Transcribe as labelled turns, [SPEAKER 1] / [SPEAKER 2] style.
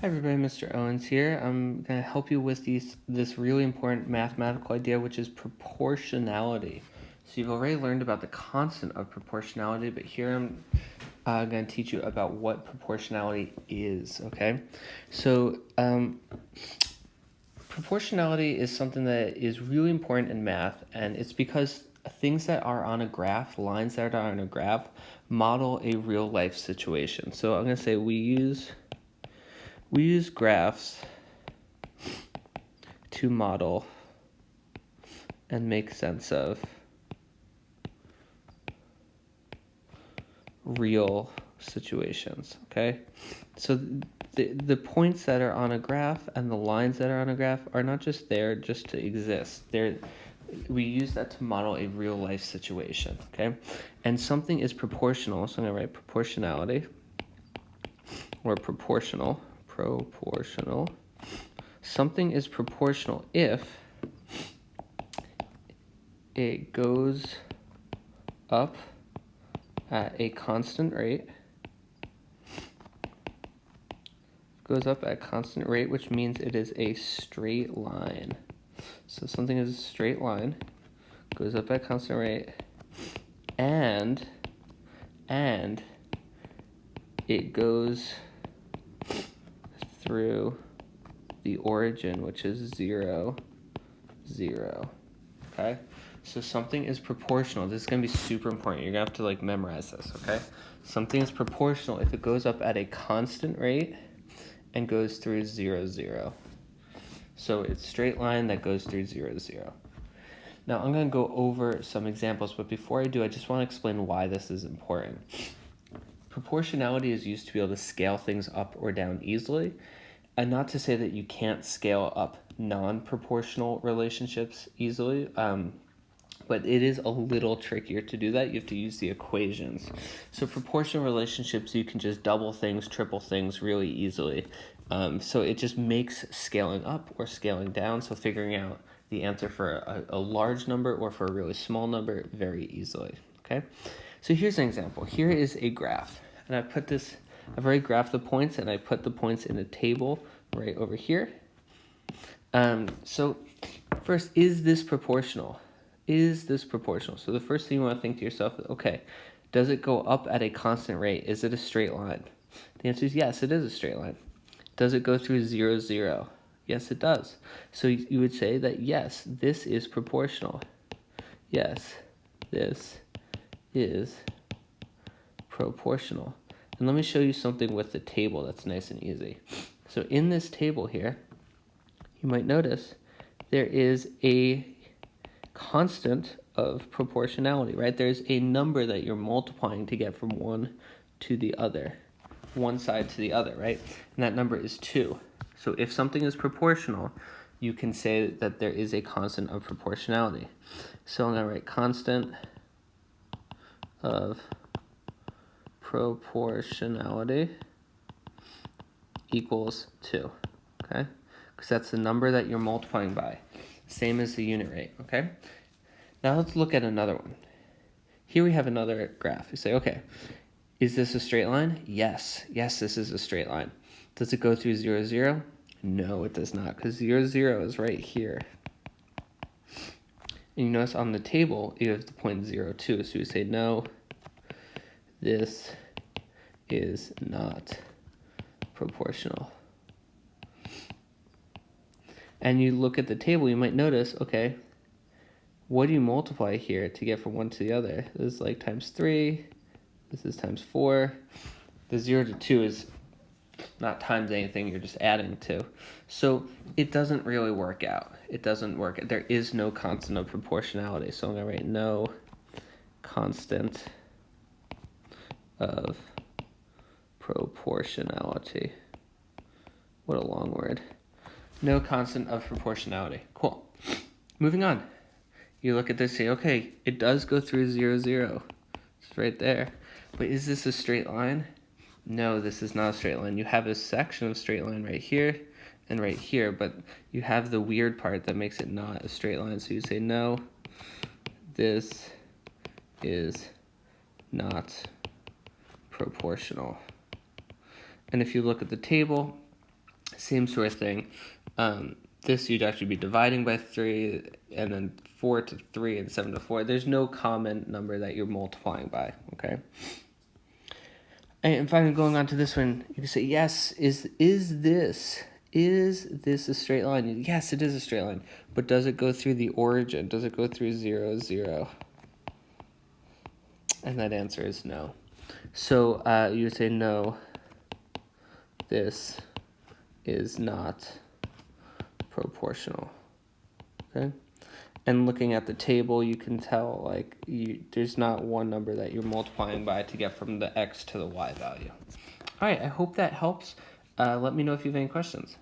[SPEAKER 1] Hi everybody, Mr. Owens here. I'm going to help you with this really important mathematical idea, which is proportionality. So you've already learned about the constant of proportionality, but here I'm going to teach you about what proportionality is, okay? So proportionality is something that is really important in math, and it's because things that are on a graph, lines that are on a graph, model a real life situation. So I'm going to say we use graphs to model and make sense of real situations, okay? So the points that are on a graph and the lines that are on a graph are not just there just to exist. We use that to model a real life situation, okay? And something is proportional, so I'm gonna write proportionality or proportional. Something is proportional if it goes up at a constant rate, which means it is a straight line. So something is a straight line, goes up at a constant rate, and it goes through the origin, which is 0, 0. Okay? So something is proportional. This is going to be super important. You're going to have to memorize this, okay? Something is proportional if it goes up at a constant rate and goes through 0, 0. So it's a straight line that goes through 0, 0. Now I'm going to go over some examples, but before I do, I just want to explain why this is important. Proportionality is used to be able to scale things up or down easily, and not to say that you can't scale up non-proportional relationships easily, but it is a little trickier to do that. You have to use the equations. So proportional relationships, you can just double things, triple things really easily. So it just makes scaling up or scaling down, so figuring out the answer for a large number or for a really small number very easily, okay? So here's an example. Here is a graph, and I've already graphed the points, and I put the points in a table right over here. So first, is this proportional? Is this proportional? So the first thing you want to think to yourself is, okay, does it go up at a constant rate? Is it a straight line? The answer is yes, it is a straight line. Does it go through 0, 0? Yes, it does. So you would say that yes, this is proportional. Yes, this is proportional. And let me show you something with the table that's nice and easy. So in this table here, you might notice there is a constant of proportionality, right? There's a number that you're multiplying to get from one to the other, one side to the other, right? And that number is 2. So if something is proportional, you can say that there is a constant of proportionality. So I'm going to write constant of proportionality equals 2, okay? Because that's the number that you're multiplying by. Same as the unit rate, okay? Now let's look at another one. Here we have another graph. You say, okay, is this a straight line? Yes, this is a straight line. Does it go through 0, 0? No, it does not, because 0, 0 is right here. And you notice on the table, you have the point 0, 2. So you say, no, this is not proportional. And you look at the table, you might notice, okay, what do you multiply here to get from one to the other? This is like times 3. This is times 4. The 0 to 2 is not times anything, you're just adding 2. So it doesn't really work out. It doesn't work. There is no constant of proportionality. So I'm going to write no constant of proportionality. What a long word. No constant of proportionality. Cool. Moving on. You look at this and say, okay, it does go through 0, 0. It's right there. But is this a straight line? No, this is not a straight line. You have a section of straight line right here and right here, but you have the weird part that makes it not a straight line. So you say, no, this is not proportional. And if you look at the table, Same sort of thing. This you'd actually be dividing by 3, and then 4 to 3 and 7 to 4. There's no common number that you're multiplying by, okay? And finally, going on to this one, you can say, yes, is this a straight line? Yes, it is a straight line. But does it go through the origin? Does it go through 0, 0? And that answer is no. So you would say, no, this is not proportional. Okay? And looking at the table, you can tell like there's not one number that you're multiplying by to get from the x to the y value. All right, I hope that helps. Let me know if you have any questions.